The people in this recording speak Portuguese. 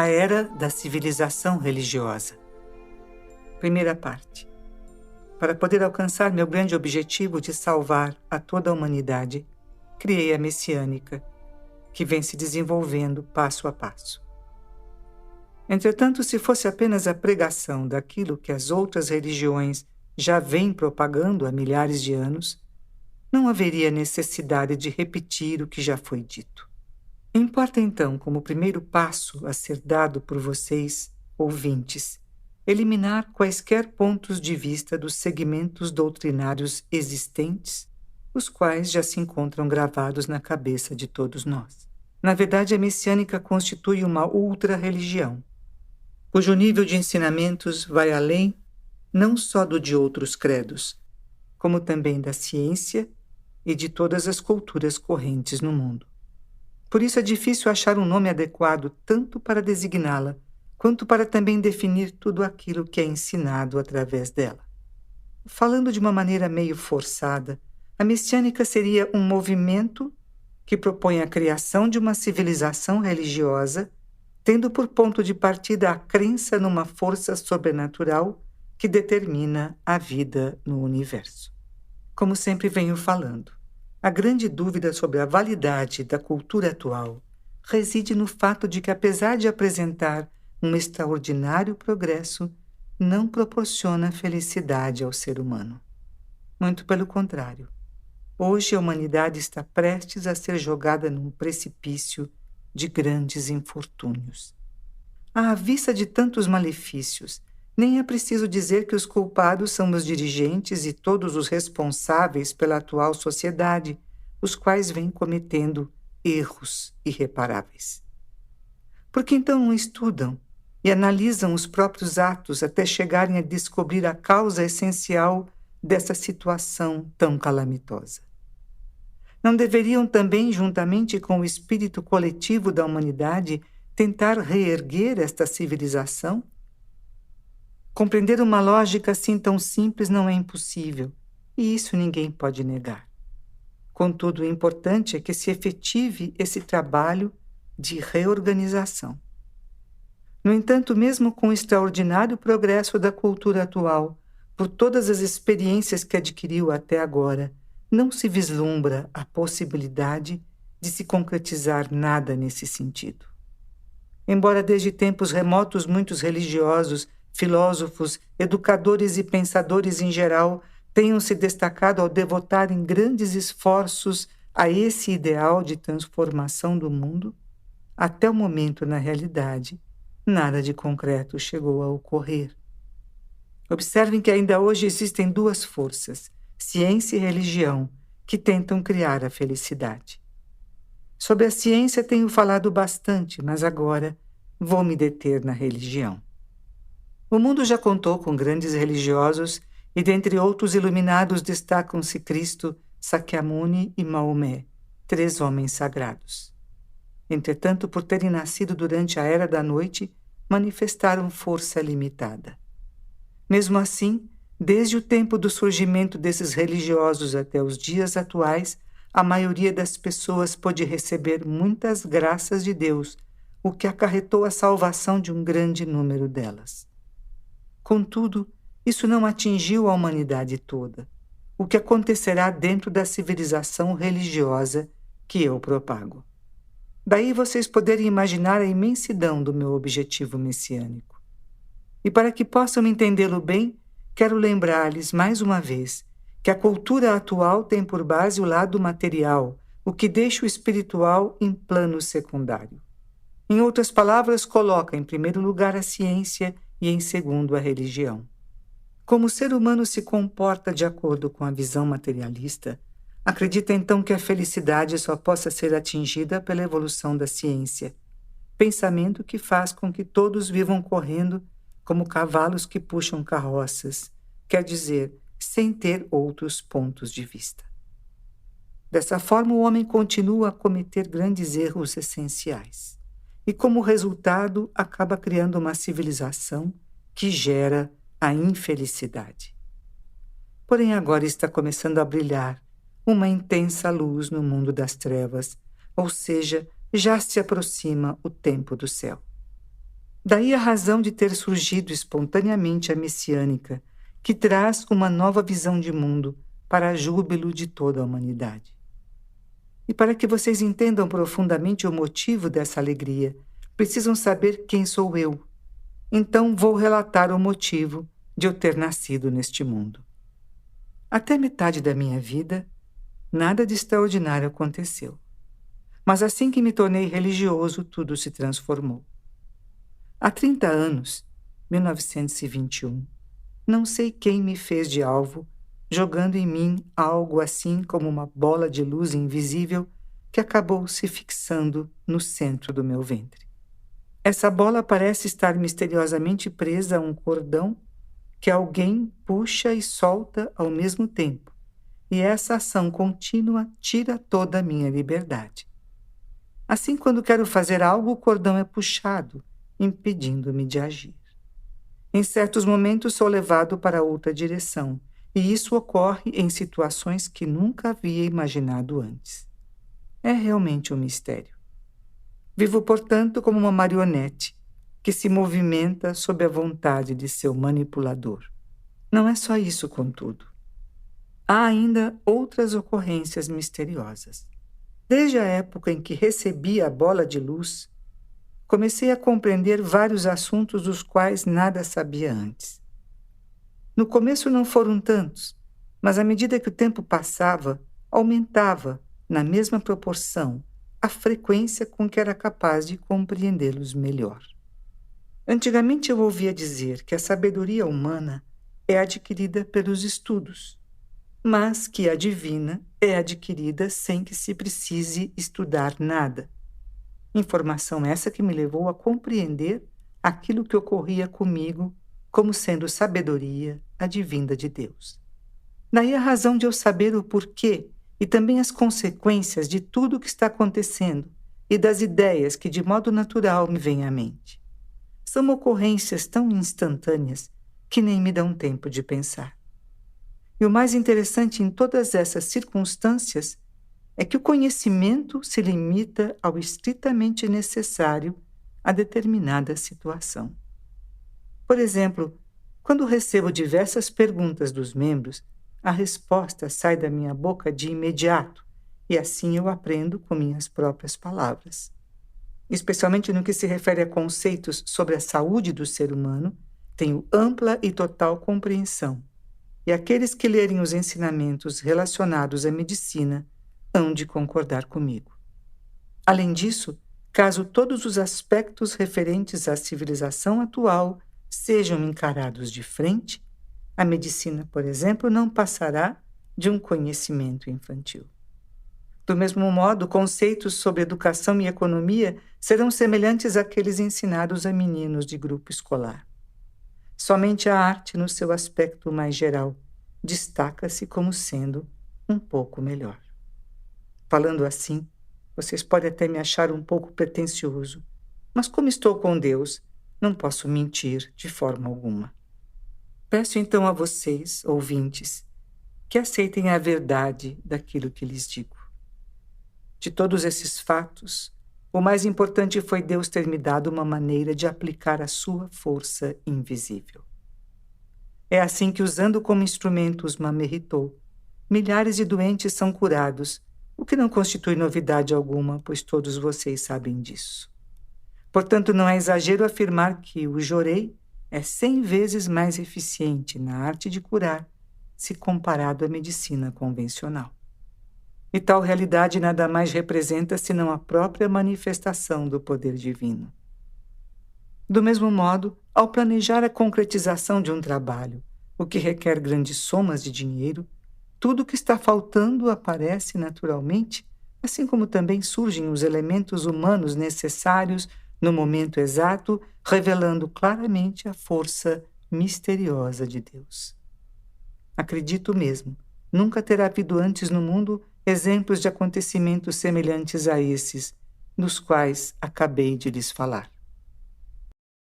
A Era da Civilização Religiosa. Primeira parte. Para poder alcançar meu grande objetivo de salvar a toda a humanidade, criei a Messiânica, que vem se desenvolvendo passo a passo. Entretanto, se fosse apenas a pregação daquilo que as outras religiões já vêm propagando há milhares de anos, não haveria necessidade de repetir o que já foi dito. Importa então, como primeiro passo a ser dado por vocês, ouvintes, eliminar quaisquer pontos de vista dos segmentos doutrinários existentes, os quais já se encontram gravados na cabeça de todos nós. Na verdade, a Messiânica constitui uma ultra-religião, cujo nível de ensinamentos vai além não só do de outros credos, como também da ciência e de todas as culturas correntes no mundo. Por isso é difícil achar um nome adequado tanto para designá-la, quanto para também definir tudo aquilo que é ensinado através dela. Falando de uma maneira meio forçada, a Messiânica seria um movimento que propõe a criação de uma civilização religiosa, tendo por ponto de partida a crença numa força sobrenatural que determina a vida no universo. Como sempre venho falando, a grande dúvida sobre a validade da cultura atual reside no fato de que, apesar de apresentar um extraordinário progresso, não proporciona felicidade ao ser humano. Muito pelo contrário. Hoje a humanidade está prestes a ser jogada num precipício de grandes infortúnios. À vista de tantos malefícios, nem é preciso dizer que os culpados são os dirigentes e todos os responsáveis pela atual sociedade, os quais vêm cometendo erros irreparáveis. Por que então não estudam e analisam os próprios atos até chegarem a descobrir a causa essencial dessa situação tão calamitosa? Não deveriam também, juntamente com o espírito coletivo da humanidade, tentar reerguer esta civilização? Compreender uma lógica assim tão simples não é impossível, e isso ninguém pode negar. Contudo, o importante é que se efetive esse trabalho de reorganização. No entanto, mesmo com o extraordinário progresso da cultura atual, por todas as experiências que adquiriu até agora, não se vislumbra a possibilidade de se concretizar nada nesse sentido. Embora desde tempos remotos muitos religiosos, filósofos, educadores e pensadores em geral tenham se destacado ao devotarem grandes esforços a esse ideal de transformação do mundo, até o momento, na realidade, nada de concreto chegou a ocorrer. Observem que ainda hoje existem duas forças, ciência e religião, que tentam criar a felicidade. Sobre a ciência tenho falado bastante, mas agora vou me deter na religião. O mundo já contou com grandes religiosos e, dentre outros iluminados, destacam-se Cristo, Sakyamuni e Maomé, 3 homens sagrados. Entretanto, por terem nascido durante a Era da Noite, manifestaram força limitada. Mesmo assim, desde o tempo do surgimento desses religiosos até os dias atuais, a maioria das pessoas pôde receber muitas graças de Deus, o que acarretou a salvação de um grande número delas. Contudo, isso não atingiu a humanidade toda, o que acontecerá dentro da civilização religiosa que eu propago. Daí vocês poderem imaginar a imensidão do meu objetivo messiânico. E para que possam entendê-lo bem, quero lembrar-lhes mais uma vez que a cultura atual tem por base o lado material, o que deixa o espiritual em plano secundário. Em outras palavras, coloca em primeiro lugar a ciência e em segundo a religião. Como o ser humano se comporta de acordo com a visão materialista, acredita então que a felicidade só possa ser atingida pela evolução da ciência, pensamento que faz com que todos vivam correndo como cavalos que puxam carroças, quer dizer, sem ter outros pontos de vista. Dessa forma, o homem continua a cometer grandes erros essenciais e, como resultado, acaba criando uma civilização que gera a infelicidade. Porém, agora está começando a brilhar uma intensa luz no mundo das trevas, ou seja, já se aproxima o tempo do céu. Daí a razão de ter surgido espontaneamente a messiânica, que traz uma nova visão de mundo para júbilo de toda a humanidade. E para que vocês entendam profundamente o motivo dessa alegria, precisam saber quem sou eu. Então vou relatar o motivo de eu ter nascido neste mundo. Até metade da minha vida, nada de extraordinário aconteceu. Mas assim que me tornei religioso, tudo se transformou. Há 30 anos, 1921, não sei quem me fez de alvo, jogando em mim algo assim como uma bola de luz invisível que acabou se fixando no centro do meu ventre. Essa bola parece estar misteriosamente presa a um cordão que alguém puxa e solta ao mesmo tempo, e essa ação contínua tira toda a minha liberdade. Assim, quando quero fazer algo, o cordão é puxado, impedindo-me de agir. Em certos momentos sou levado para outra direção, e isso ocorre em situações que nunca havia imaginado antes. É realmente um mistério. Vivo, portanto, como uma marionete que se movimenta sob a vontade de seu manipulador. Não é só isso, contudo. Há ainda outras ocorrências misteriosas. Desde a época em que recebi a bola de luz, comecei a compreender vários assuntos dos quais nada sabia antes. No começo não foram tantos, mas à medida que o tempo passava, aumentava, na mesma proporção, a frequência com que era capaz de compreendê-los melhor. Antigamente eu ouvia dizer que a sabedoria humana é adquirida pelos estudos, mas que a divina é adquirida sem que se precise estudar nada. Informação essa que me levou a compreender aquilo que ocorria comigo como sendo sabedoria advinda de Deus. Daí a razão de eu saber o porquê e também as consequências de tudo o que está acontecendo e das ideias que de modo natural me vêm à mente. São ocorrências tão instantâneas que nem me dão tempo de pensar. E o mais interessante em todas essas circunstâncias é que o conhecimento se limita ao estritamente necessário a determinada situação. Por exemplo, quando recebo diversas perguntas dos membros, a resposta sai da minha boca de imediato, e assim eu aprendo com minhas próprias palavras. Especialmente no que se refere a conceitos sobre a saúde do ser humano, tenho ampla e total compreensão, e aqueles que lerem os ensinamentos relacionados à medicina hão de concordar comigo. Além disso, caso todos os aspectos referentes à civilização atual sejam encarados de frente, a medicina, por exemplo, não passará de um conhecimento infantil. Do mesmo modo, conceitos sobre educação e economia serão semelhantes àqueles ensinados a meninos de grupo escolar. Somente a arte, no seu aspecto mais geral, destaca-se como sendo um pouco melhor. Falando assim, vocês podem até me achar um pouco pretensioso, mas como estou com Deus, não posso mentir de forma alguma. Peço então a vocês, ouvintes, que aceitem a verdade daquilo que lhes digo. De todos esses fatos, o mais importante foi Deus ter me dado uma maneira de aplicar a sua força invisível. É assim que, usando como instrumento os Mamerritou, milhares de doentes são curados, o que não constitui novidade alguma, pois todos vocês sabem disso. Portanto, não é exagero afirmar que o Jorei é 100 vezes mais eficiente na arte de curar se comparado à medicina convencional. E tal realidade nada mais representa senão a própria manifestação do poder divino. Do mesmo modo, ao planejar a concretização de um trabalho, o que requer grandes somas de dinheiro, tudo o que está faltando aparece naturalmente, assim como também surgem os elementos humanos necessários no momento exato, revelando claramente a força misteriosa de Deus. Acredito mesmo, nunca terá havido antes no mundo exemplos de acontecimentos semelhantes a esses, dos quais acabei de lhes falar.